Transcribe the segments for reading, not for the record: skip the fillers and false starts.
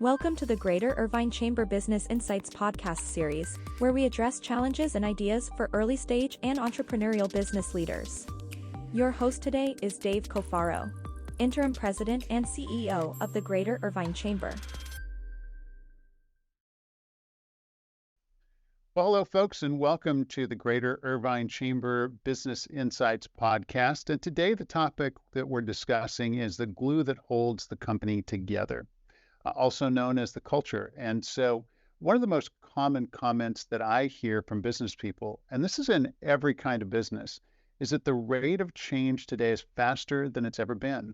Welcome to the Greater Irvine Chamber Business Insights podcast series, where we address challenges and ideas for early-stage and entrepreneurial business leaders. Your host today is Dave Coffaro, Interim President and CEO of the Greater Irvine Chamber. Well, hello, folks, and welcome to the Greater Irvine Chamber Business Insights podcast. And today, the topic that we're discussing is the glue that holds the company together, also known as the culture. And so one of the most common comments that I hear from business people, and this is in every kind of business, is that the rate of change today is faster than it's ever been.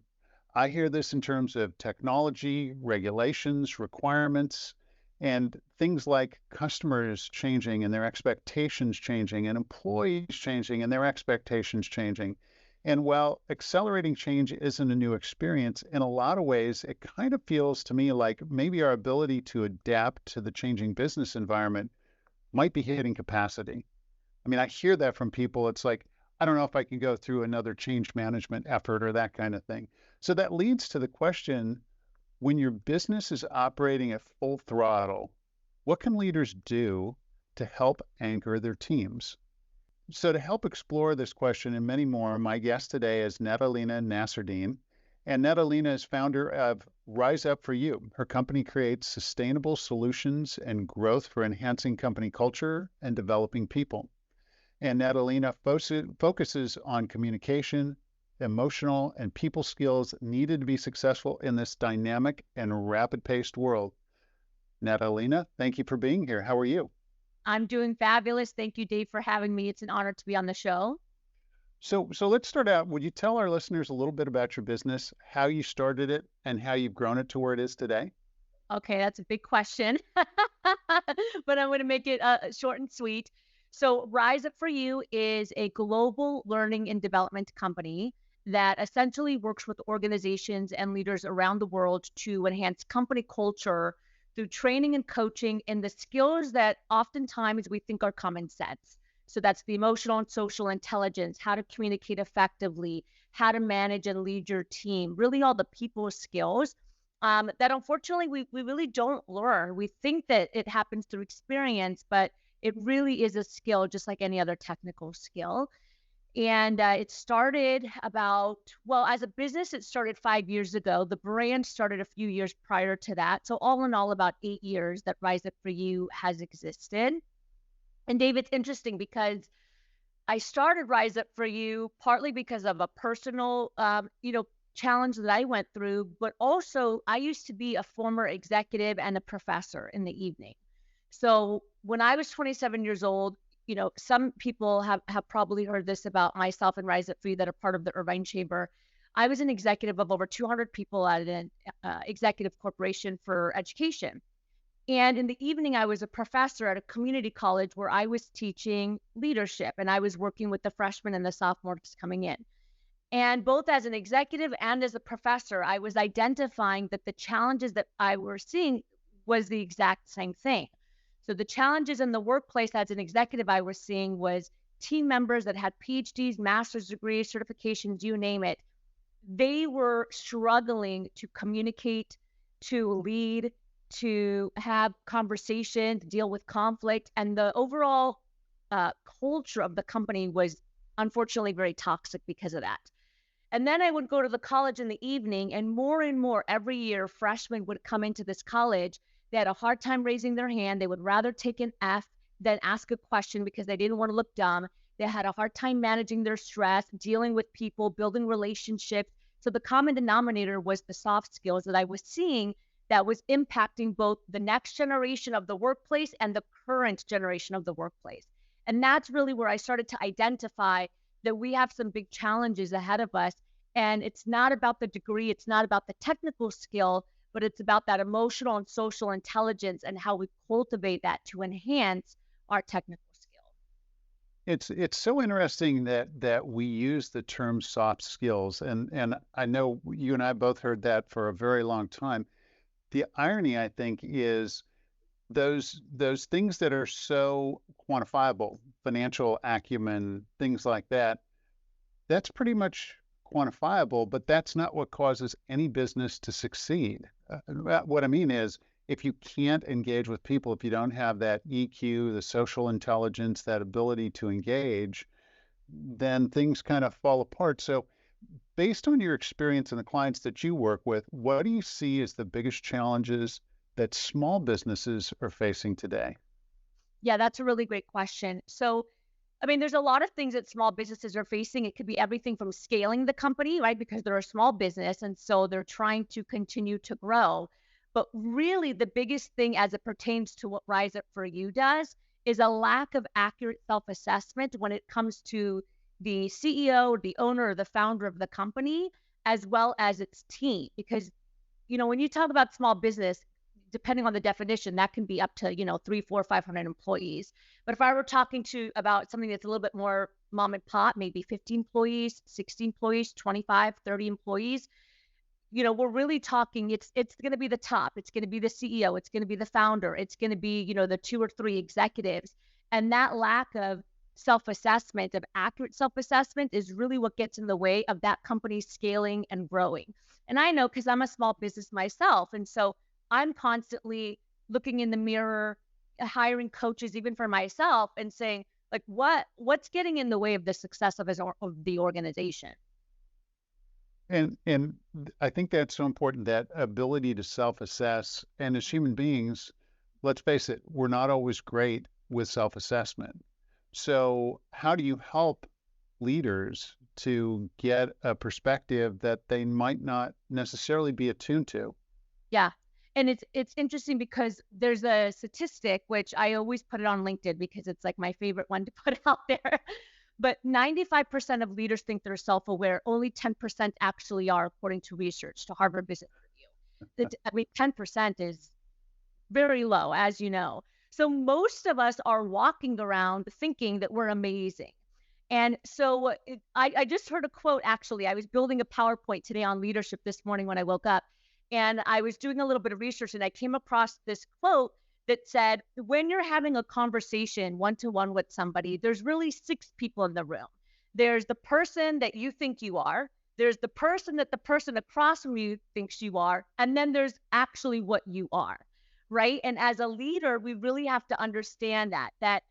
I hear this in terms of technology, regulations, requirements, and things like customers changing and their expectations changing, and employees changing and their expectations changing. And while accelerating change isn't a new experience, in a lot of ways, it kind of feels to me like maybe our ability to adapt to the changing business environment might be hitting capacity. I mean, I hear that from people. It's like, I don't know if I can go through another change management effort or that kind of thing. So that leads to the question, when your business is operating at full throttle, what can leaders do to help anchor their teams? So to help explore this question and many more, my guest today is Nada Lena Nasserdeen. And Nada Lena is founder of Rise Up For You. Her company creates sustainable solutions and growth for enhancing company culture and developing people. And Nada Lena focuses on communication, emotional, and people skills needed to be successful in this dynamic and rapid-paced world. Nada Lena, thank you for being here. How are you? I'm doing fabulous. Thank you, Dave, for having me. It's an honor to be on the show. So let's start out. Would you tell our listeners a little bit about your business, how you started it, and how you've grown it to where it is today? Okay, that's a big question, but I'm going to make it short and sweet. So Rise Up For You is a global learning and development company that essentially works with organizations and leaders around the world to enhance company culture through training and coaching in the skills that oftentimes we think are common sense. So that's the emotional and social intelligence, how to communicate effectively, how to manage and lead your team, really all the people skills that unfortunately we really don't learn. We think that it happens through experience, but it really is a skill just like any other technical skill. And it started as a business, it started 5 years ago. The brand started a few years prior to that. So all in all, about 8 years that Rise Up For You has existed. And Dave, it's interesting because I started Rise Up For You partly because of a personal, challenge that I went through, but also I used to be a former executive and a professor in the evening. So when I was 27 years old, some people have probably heard this about myself and Rise Up For You that are part of the Irvine Chamber. I was an executive of over 200 people at an executive corporation for education. And in the evening, I was a professor at a community college where I was teaching leadership, and I was working with the freshmen and the sophomores coming in. And both as an executive and as a professor, I was identifying that the challenges that I was seeing was the exact same thing. So the challenges in the workplace as an executive I was seeing was team members that had PhDs, master's degrees, certifications, you name it. They were struggling to communicate, to lead, to have conversations, deal with conflict. And the overall culture of the company was unfortunately very toxic because of that. And then I would go to the college in the evening, and more every year, freshmen would come into this college. They had a hard time raising their hand. They would rather take an F than ask a question because they didn't want to look dumb. They had a hard time managing their stress, dealing with people, building relationships. So the common denominator was the soft skills that I was seeing that was impacting both the next generation of the workplace and the current generation of the workplace. And that's really where I started to identify that we have some big challenges ahead of us. And it's not about the degree, it's not about the technical skill, but it's about that emotional and social intelligence and how we cultivate that to enhance our technical skill. It's so interesting that we use the term soft skills, and I know you and I both heard that for a very long time. The irony, I think, is those things that are so quantifiable, financial acumen, things like that, that's pretty much quantifiable, but that's not what causes any business to succeed. What I mean is, if you can't engage with people, if you don't have that EQ, the social intelligence, that ability to engage, then things kind of fall apart. So, based on your experience and the clients that you work with, what do you see as the biggest challenges that small businesses are facing today? Yeah, that's a really great question. So, I mean, there's a lot of things that small businesses are facing. It could be everything from scaling the company, right? Because they're a small business and so they're trying to continue to grow. But really, the biggest thing as it pertains to what Rise Up For You does is a lack of accurate self assessment when it comes to the CEO or the owner or the founder of the company, as well as its team. Because when you talk about small business, depending on the definition, that can be up to, 3, 4, 500 employees. But if I were talking about something that's a little bit more mom and pop, maybe 50 employees, 60 employees, 25, 30 employees, we're really talking, it's going to be the top. It's going to be the CEO. It's going to be the founder. It's going to be, the 2 or 3 executives. And that lack of self-assessment, of accurate self-assessment is really what gets in the way of that company scaling and growing. And I know because I'm a small business myself. And so I'm constantly looking in the mirror, hiring coaches, even for myself, and saying, like, what's getting in the way of the success of the organization? And I think that's so important, that ability to self-assess. And as human beings, let's face it, we're not always great with self-assessment. So how do you help leaders to get a perspective that they might not necessarily be attuned to? Yeah. And it's interesting because there's a statistic, which I always put it on LinkedIn because it's like my favorite one to put out there. But 95% of leaders think they're self-aware. Only 10% actually are, according to research, to Harvard Business Review. I mean, 10% is very low, as you know. So most of us are walking around thinking that we're amazing. And so I just heard a quote, actually. I was building a PowerPoint today on leadership this morning when I woke up. And I was doing a little bit of research and I came across this quote that said, when you're having a conversation one-to-one with somebody, there's really 6 people in the room. There's the person that you think you are. There's the person that the person across from you thinks you are. And then there's actually what you are, right? And as a leader, we really have to understand that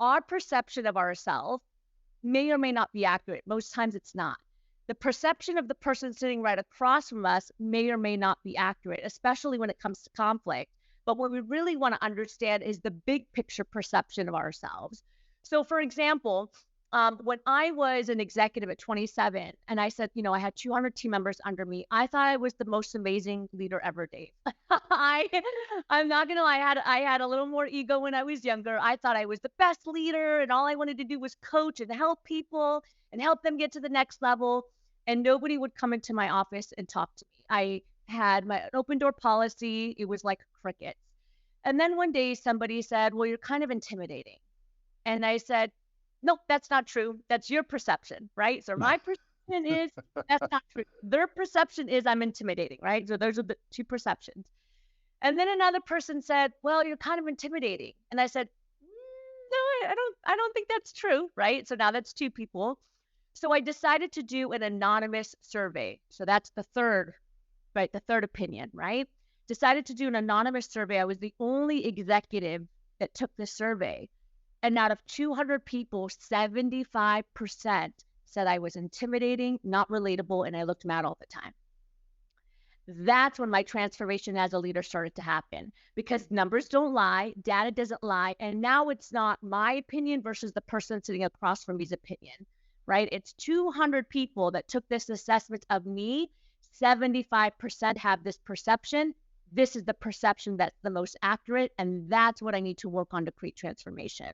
our perception of ourselves may or may not be accurate. Most times it's not. The perception of the person sitting right across from us may or may not be accurate, especially when it comes to conflict. But what we really want to understand is the big picture perception of ourselves. So, for example, when I was an executive at 27 and I said, I had 200 team members under me, I thought I was the most amazing leader ever, Dave. I'm not going to lie, I had a little more ego when I was younger. I thought I was the best leader and all I wanted to do was coach and help people and help them get to the next level. And nobody would come into my office and talk to me. I had my open door policy. It was like crickets. And then one day somebody said, well, you're kind of intimidating. And I said, nope, that's not true. That's your perception, right? So my perception is that's not true. Their perception is I'm intimidating, right? So those are the 2 perceptions. And then another person said, well, you're kind of intimidating. And I said, no, I don't think that's true, right? So now that's 2 people. So I decided to do an anonymous survey. So that's the third, right? The third opinion, right? Decided to do an anonymous survey. I was the only executive that took this survey. And out of 200 people, 75% said I was intimidating, not relatable, and I looked mad all the time. That's when my transformation as a leader started to happen, because numbers don't lie, data doesn't lie, and now it's not my opinion versus the person sitting across from me's opinion, right? It's 200 people that took this assessment of me. 75% have this perception. This is the perception that's the most accurate, and that's what I need to work on to create transformation.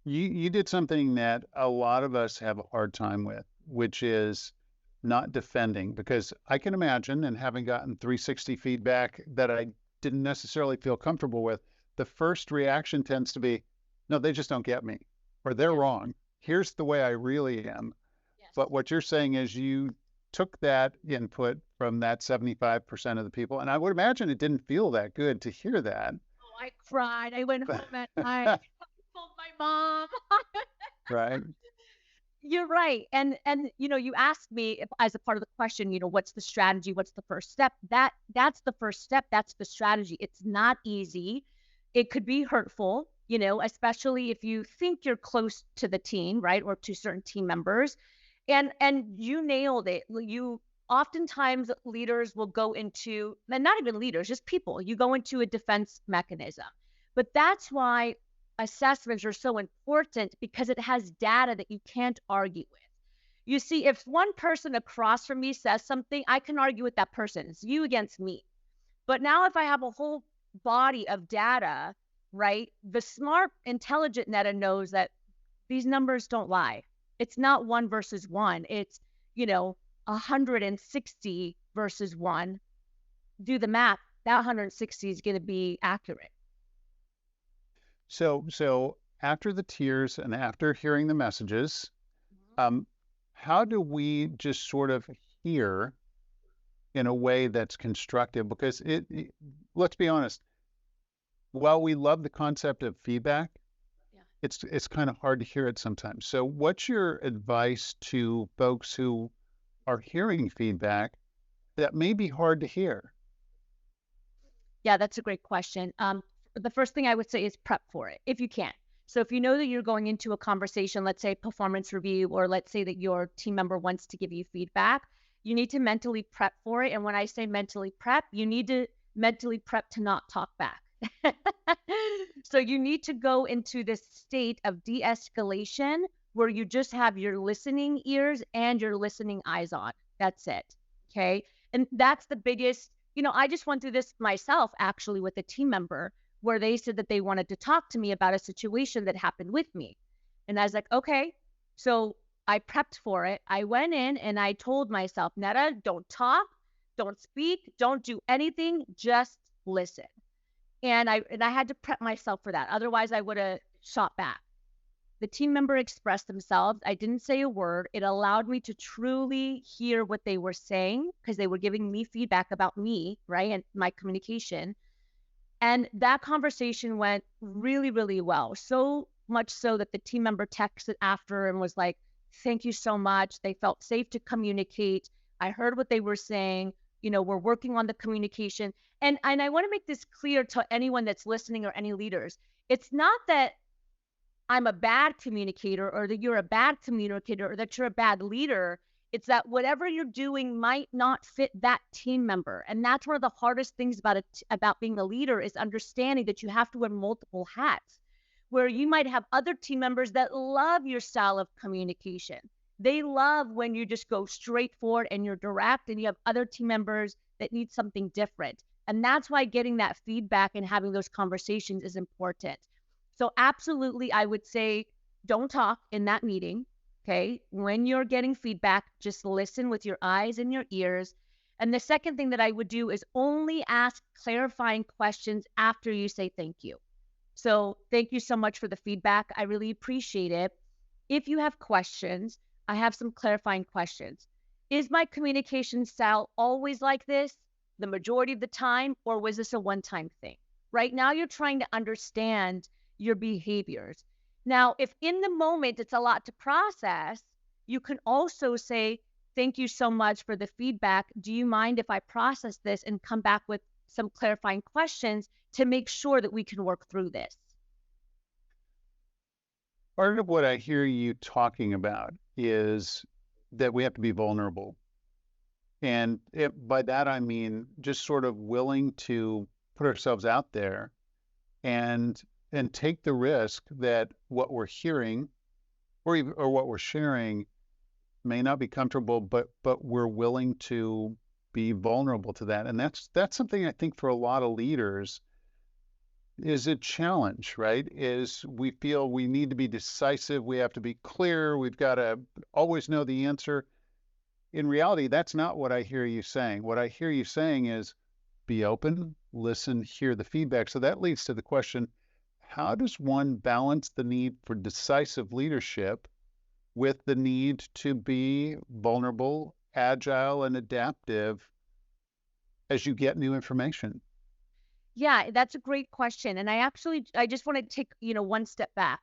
You did something that a lot of us have a hard time with, which is not defending, because I can imagine, and having gotten 360 feedback that I didn't necessarily feel comfortable with, the first reaction tends to be, no, they just don't get me, or they're wrong. Here's the way I really am. Yes. But what you're saying is you took that input from that 75% of the people, and I would imagine it didn't feel that good to hear that. Oh, I cried. I went home at night. I told my mom. Right. You're right. And you asked me as a part of the question, what's the strategy? What's the first step? That that's the first step. That's the strategy. It's not easy. It could be hurtful, especially if you think you're close to the team, right? Or to certain team members. And you nailed it. You oftentimes leaders will go into, and not even leaders, just people, you go into a defense mechanism. But that's why assessments are so important, because it has data that you can't argue with. You see, if one person across from me says something, I can argue with that person. It's you against me. But now if I have a whole body of data, right, the smart, intelligent Netta knows that these numbers don't lie. It's not 1 versus 1. It's, 160 versus 1. Do the math. That 160 is going to be accurate. So after the tears and after hearing the messages, how do we just sort of hear in a way that's constructive? Because let's be honest, while we love the concept of feedback, it's kind of hard to hear it sometimes. So what's your advice to folks who are hearing feedback that may be hard to hear? Yeah, that's a great question. The first thing I would say is prep for it if you can. So if you know that you're going into a conversation, let's say performance review, or let's say that your team member wants to give you feedback, you need to mentally prep for it. And when I say mentally prep, you need to mentally prep to not talk back. So you need to go into this state of de-escalation where you just have your listening ears and your listening eyes on. That's it. Okay. And that's the biggest, I just went through this myself actually with a team member where they said that they wanted to talk to me about a situation that happened with me. And I was like, okay. So I prepped for it. I went in and I told myself, Netta, don't talk, don't speak, don't do anything, just listen. And I had to prep myself for that. Otherwise, I would have shot back. The team member expressed themselves. I didn't say a word. It allowed me to truly hear what they were saying, because they were giving me feedback about me, right, and my communication. And that conversation went really, really well. So much so that the team member texted after and was like, thank you so much. They felt safe to communicate. I heard what they were saying. We're working on the communication. And I want to make this clear to anyone that's listening or any leaders. It's not that I'm a bad communicator or that you're a bad communicator or that you're a bad leader. It's that whatever you're doing might not fit that team member. And that's one of the hardest things about being a leader, is understanding that you have to wear multiple hats, where you might have other team members that love your style of communication. They love when you just go straight forward and you're direct, and you have other team members that need something different. And that's why getting that feedback and having those conversations is important. So absolutely, I would say don't talk in that meeting. Okay. When you're getting feedback, just listen with your eyes and your ears. And the second thing that I would do is only ask clarifying questions after you say thank you. So thank you so much for the feedback. I really appreciate it. If you have questions, I have some clarifying questions. Is my communication style always like this the majority of the time, or was this a one-time thing? Right now, you're trying to understand your behaviors. Now, if in the moment it's a lot to process, you can also say, thank you so much for the feedback. Do you mind if I process this and come back with some clarifying questions to make sure that we can work through this? Part of what I hear you talking about is that we have to be vulnerable. And by that, I mean just sort of willing to put ourselves out there and take the risk that what we're hearing or what we're sharing may not be comfortable, but we're willing to be vulnerable to that. And that's something I think for a lot of leaders is a challenge, right? Is we feel we need to be decisive, we have to be clear, we've got to always know the answer. In reality, that's not what I hear you saying. What I hear you saying is be open, listen, hear the feedback. So that leads to the question, how does one balance the need for decisive leadership with the need to be vulnerable, agile, and adaptive as you get new information? Yeah, that's a great question. And I just want to take, one step back,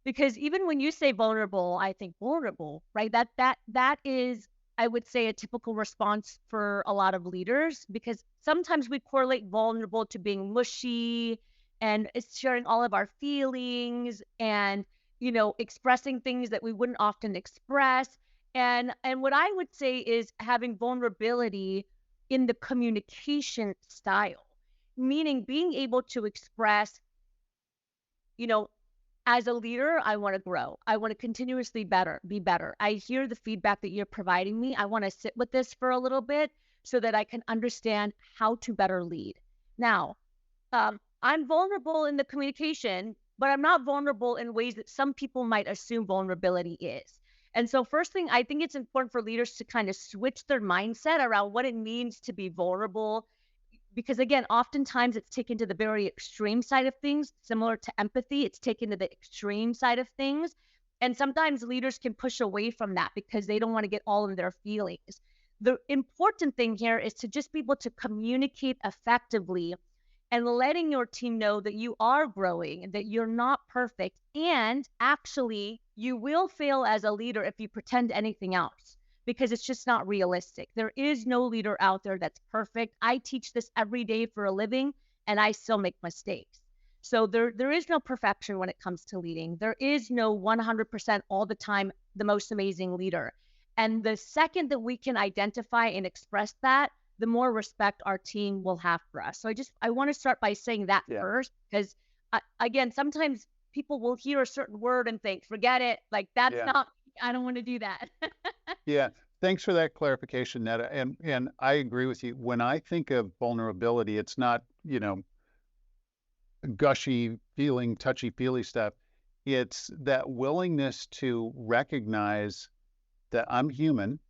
because even when you say vulnerable, I think vulnerable, right? That is I would say, a typical response for a lot of leaders, because sometimes we correlate vulnerable to being mushy and it's sharing all of our feelings and, expressing things that we wouldn't often express. And what I would say is having vulnerability in the communication style, meaning being able to express, you know, as a leader, I want to grow. I want to continuously be better. I hear the feedback that you're providing me. I want to sit with this for a little bit so that I can understand how to better lead. Now, I'm vulnerable in the communication, but I'm not vulnerable in ways that some people might assume vulnerability is. And so, first thing, I think it's important for leaders to kind of switch their mindset around what it means to be vulnerable, because again, oftentimes it's taken to the very extreme side of things, similar to empathy. It's taken to the extreme side of things. And sometimes leaders can push away from that because they don't want to get all of their feelings. The important thing here is to just be able to communicate effectively and letting your team know that you are growing and that you're not perfect. And actually, you will fail as a leader if you pretend anything else, because it's just not realistic. There is no leader out there that's perfect. I teach this every day for a living, and I still make mistakes. So there is no perfection when it comes to leading. There is no 100% all the time the most amazing leader. And the second that we can identify and express that, the more respect our team will have for us. So I want to start by saying that first, because again, sometimes people will hear a certain word and think, forget it. Like that's not, I don't want to do that. Yeah. Thanks for that clarification, Netta. And I agree with you. When I think of vulnerability, it's not, gushy feeling, touchy-feely stuff. It's that willingness to recognize that I'm human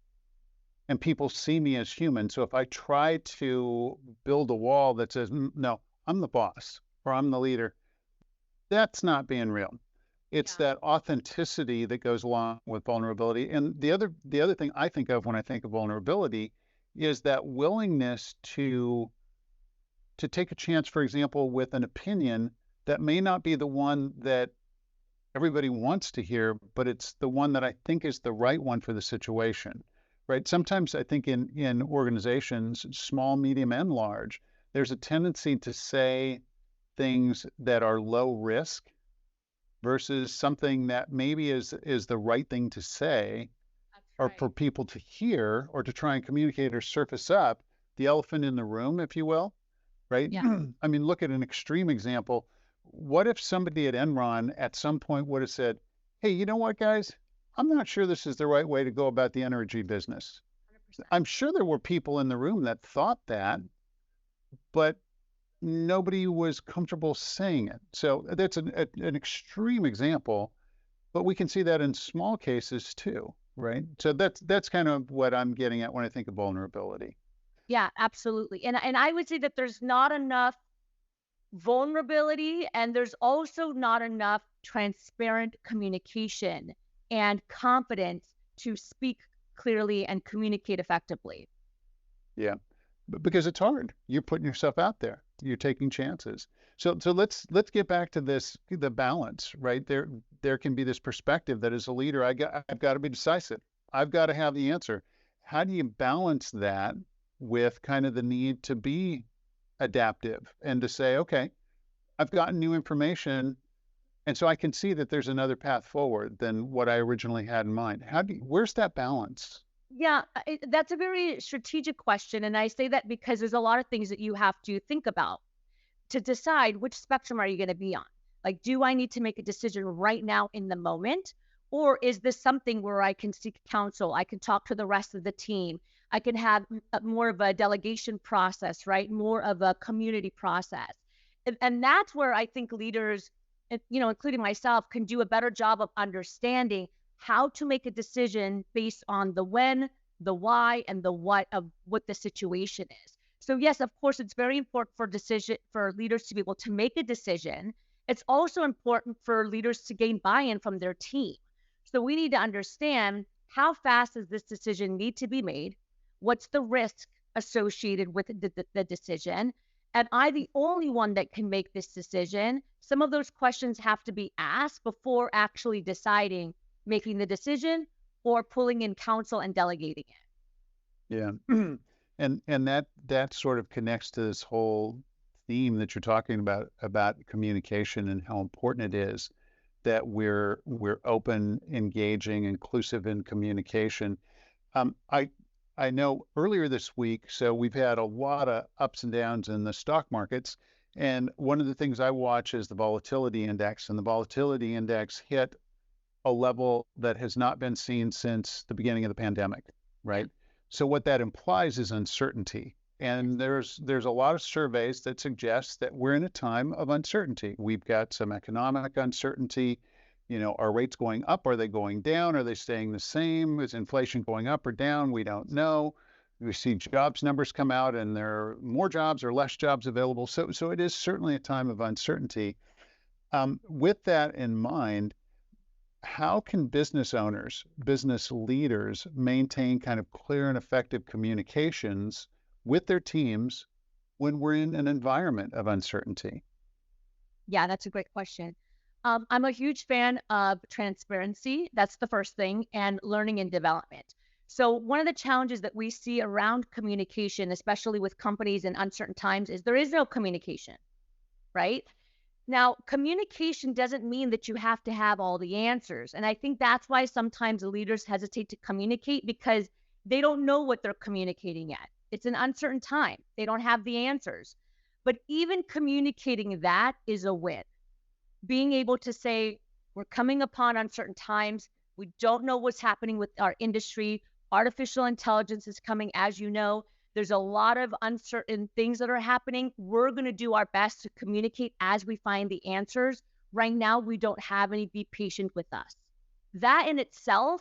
and people see me as human. So if I try to build a wall that says, no, I'm the boss or I'm the leader, that's not being real. It's that authenticity that goes along with vulnerability. And the other thing I think of when I think of vulnerability is that willingness to take a chance, for example, with an opinion that may not be the one that everybody wants to hear, but it's the one that I think is the right one for the situation, right? Sometimes I think in organizations, small, medium, and large, there's a tendency to say things that are low risk versus something that maybe is the right thing to say or for people to hear or to try and communicate or surface up the elephant in the room, if you will, right? Yeah. I mean, look at an extreme example. What if somebody at Enron at some point would have said, hey, you know what, guys? I'm not sure this is the right way to go about the energy business. 100%. I'm sure there were people in the room that thought that, but nobody was comfortable saying it. So that's an extreme example, but we can see that in small cases too, right? So that's kind of what I'm getting at when I think of vulnerability. Yeah, absolutely. And I would say that there's not enough vulnerability and there's also not enough transparent communication and confidence to speak clearly and communicate effectively. Yeah, because it's hard. You're putting yourself out there. You're taking chances. So let's get back to the balance, right? There can be this perspective that as a leader, I've got to be decisive. I've got to have the answer. How do you balance that with kind of the need to be adaptive and to say, okay, I've gotten new information, and so I can see that there's another path forward than what I originally had in mind. Where's that balance? Yeah, that's a very strategic question. And I say that because there's a lot of things that you have to think about to decide which spectrum are you going to be on. Like, do I need to make a decision right now in the moment? Or is this something where I can seek counsel? I can talk to the rest of the team. I can have more of a delegation process, right? More of a community process. And that's where I think leaders, including myself, can do a better job of understanding how to make a decision based on the when, the why, and the what of what the situation is. So yes, of course, it's very important for leaders to be able to make a decision. It's also important for leaders to gain buy-in from their team. So we need to understand, how fast does this decision need to be made? What's the risk associated with the decision? Am I the only one that can make this decision? Some of those questions have to be asked before actually deciding, making the decision, or pulling in counsel and delegating it. Yeah. And that sort of connects to this whole theme that you're talking about communication and how important it is that we're open, engaging, inclusive in communication. Um, I I know earlier this week, so we've had a lot of ups and downs in the stock markets, and one of the things I watch is the volatility index, and the volatility index hit a level that has not been seen since the beginning of the pandemic, Yeah. right? So what that implies is uncertainty. And there's a lot of surveys that suggest that we're in a time of uncertainty. We've got some economic uncertainty. Are rates going up? Are they going down? Are they staying the same? Is inflation going up or down? We don't know. We see jobs numbers come out and there are more jobs or less jobs available. So it is certainly a time of uncertainty. With that in mind, how can business owners, business leaders maintain kind of clear and effective communications with their teams when we're in an environment of uncertainty? Yeah, that's a great question. I'm a huge fan of transparency. That's the first thing, and learning and development. So, one of the challenges that we see around communication, especially with companies in uncertain times, is there is no communication, right? Now, communication doesn't mean that you have to have all the answers. And I think that's why sometimes leaders hesitate to communicate because they don't know what they're communicating yet. It's an uncertain time, they don't have the answers. But even communicating that is a win. Being able to say, we're coming upon uncertain times. We don't know what's happening with our industry. Artificial intelligence is coming, as you know. There's a lot of uncertain things that are happening. We're going to do our best to communicate as we find the answers. Right now, we don't have any. Be patient with us. That in itself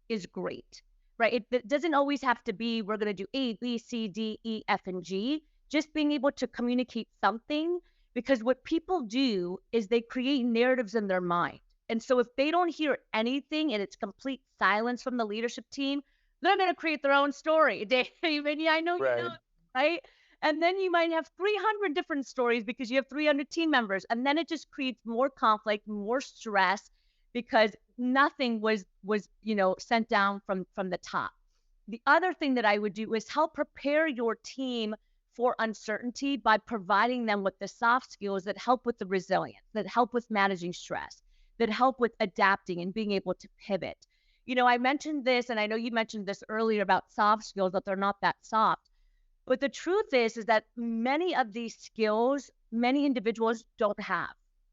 is great, right? It doesn't always have to be we're going to do A, B, C, D, E, F, and G. Just being able to communicate something, because what people do is they create narratives in their mind. And so if they don't hear anything and it's complete silence from the leadership team, they're going to create their own story. Dave, and yeah, I know you Right. know, right? And then you might have 300 different stories because you have 300 team members. And then it just creates more conflict, more stress because nothing was sent down from the top. The other thing that I would do is help prepare your team for uncertainty by providing them with the soft skills that help with the resilience, that help with managing stress, that help with adapting and being able to pivot. I mentioned this, and I know you mentioned this earlier about soft skills, that they're not that soft. But the truth is that many of these skills, many individuals don't have.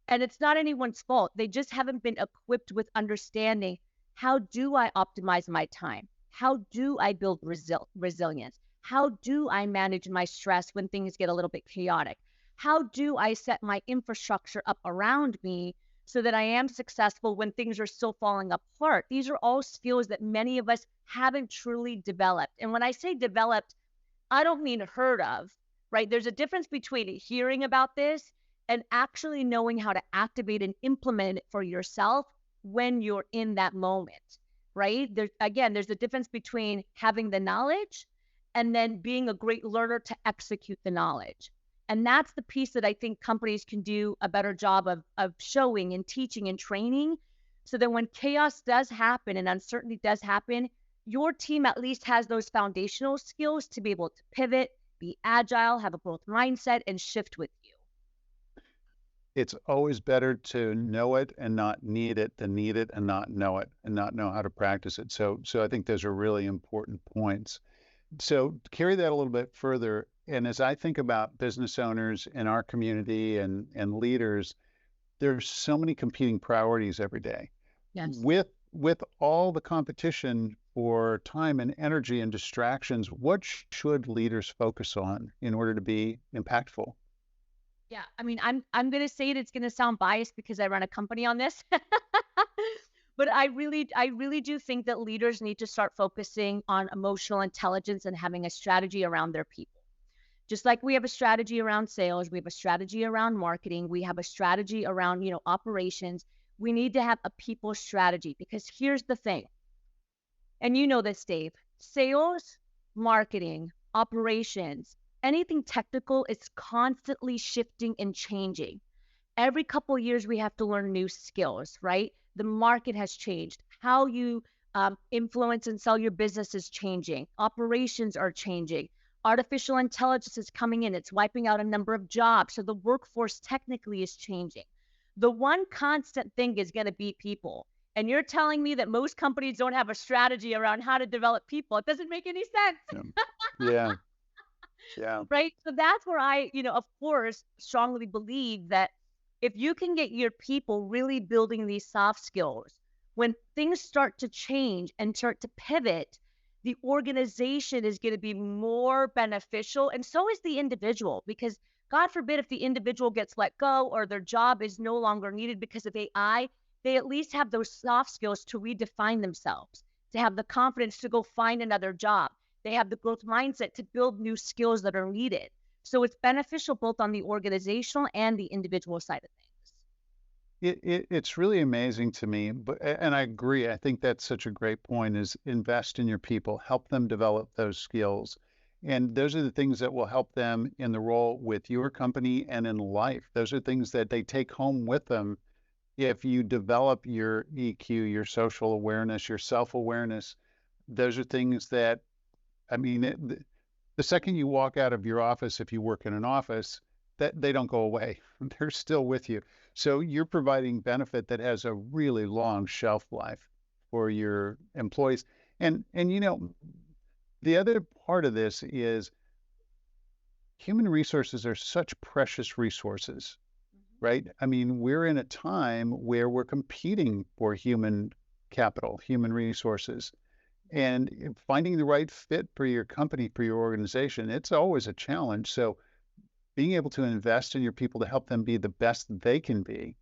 And it's not anyone's fault. They just haven't been equipped with understanding, how do I optimize my time? How do I build resilience? How do I manage my stress when things get a little bit chaotic? How do I set my infrastructure up around me so that I am successful when things are still falling apart? These are all skills that many of us haven't truly developed. And when I say developed, I don't mean heard of, right? There's a difference between hearing about this and actually knowing how to activate and implement it for yourself when you're in that moment, right? There's a difference between having the knowledge and then being a great learner to execute the knowledge. And that's the piece that I think companies can do a better job of showing and teaching and training, so that when chaos does happen and uncertainty does happen, your team at least has those foundational skills to be able to pivot, be agile, have a growth mindset, and shift with you. It's always better to know it and not need it than need it and not know it and not know how to practice it. So I think those are really important points. So carry that a little bit further. And as I think about business owners in our community and leaders, there's so many competing priorities every day. Yes. With all the competition for time and energy and distractions, what should leaders focus on in order to be impactful? Yeah, I mean, I'm gonna say it. It's gonna sound biased because I run a company on this, but I really do think that leaders need to start focusing on emotional intelligence and having a strategy around their people. Just like we have a strategy around sales, we have a strategy around marketing, we have a strategy around operations. We need to have a people strategy, because here's the thing, and you know this, Dave. Sales, marketing, operations, anything technical is constantly shifting and changing. Every couple of years, we have to learn new skills, right? The market has changed. How you Influence and sell your business is changing. Operations are changing. Artificial intelligence is coming in. It's wiping out a number of jobs. So the workforce technically is changing. The one constant thing is going to be people. And you're telling me that most companies don't have a strategy around how to develop people. It doesn't make any sense. Yeah. Yeah. Right. So that's where I, of course, strongly believe that if you can get your people really building these soft skills, when things start to change and start to pivot, the organization is going to be more beneficial. And so is the individual, because God forbid if the individual gets let go or their job is no longer needed because of AI, they at least have those soft skills to redefine themselves, to have the confidence to go find another job. They have the growth mindset to build new skills that are needed. So it's beneficial both on the organizational and the individual side of things. It's really amazing to me, and I agree. I think that's such a great point, is invest in your people, help them develop those skills. And those are the things that will help them in the role with your company and in life. Those are things that they take home with them. If you develop your EQ, your social awareness, your self-awareness, those are things that, I mean, the second you walk out of your office, if you work in an office, that they don't go away. They're still with you. So you're providing benefit that has a really long shelf life for your employees. And the other part of this is human resources are such precious resources, right? I mean, we're in a time where we're competing for human capital, human resources. And finding the right fit for your company, for your organization, it's always a challenge. So being able to invest in your people to help them be the best they can be,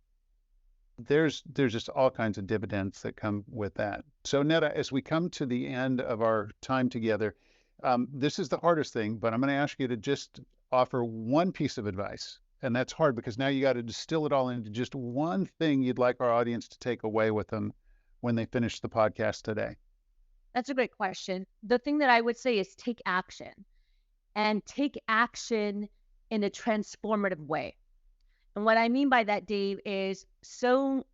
there's just all kinds of dividends that come with that. So Nada, as we come to the end of our time together, this is the hardest thing, but I'm going to ask you to just offer one piece of advice. And that's hard because now you got to distill it all into just one thing you'd like our audience to take away with them when they finish the podcast today. That's a great question. The thing that I would say is take action, and take action in a transformative way. And what I mean by that, Dave, is so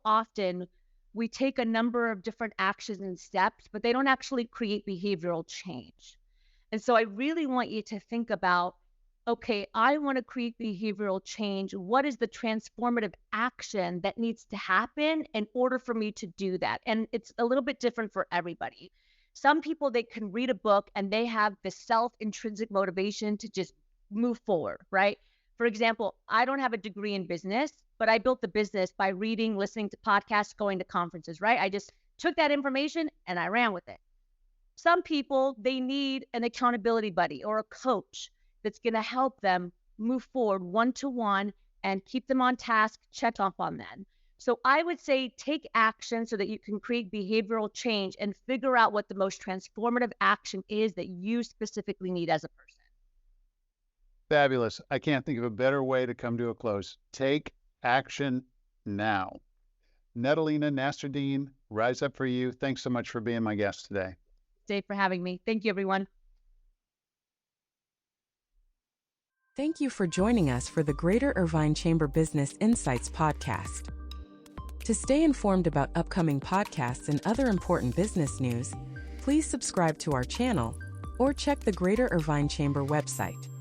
often we take a number of different actions and steps, but they don't actually create behavioral change. And so I really want you to think about, okay, I want to create behavioral change. What is the transformative action that needs to happen in order for me to do that? And it's a little bit different for everybody. Some people, they can read a book and they have the self-intrinsic motivation to just move forward, right? For example, I don't have a degree in business, but I built the business by reading, listening to podcasts, going to conferences, right? I just took that information and I ran with it. Some people, they need an accountability buddy or a coach that's going to help them move forward one-to-one and keep them on task, check off on them. So I would say take action so that you can create behavioral change and figure out what the most transformative action is that you specifically need as a person. Fabulous. I can't think of a better way to come to a close. Take action now. Nada Lena Nasserdeen, Rise Up For You. Thanks so much for being my guest today. Dave, for having me. Thank you, everyone. Thank you for joining us for the Greater Irvine Chamber Business Insights podcast. To stay informed about upcoming podcasts and other important business news, please subscribe to our channel or check the Greater Irvine Chamber website.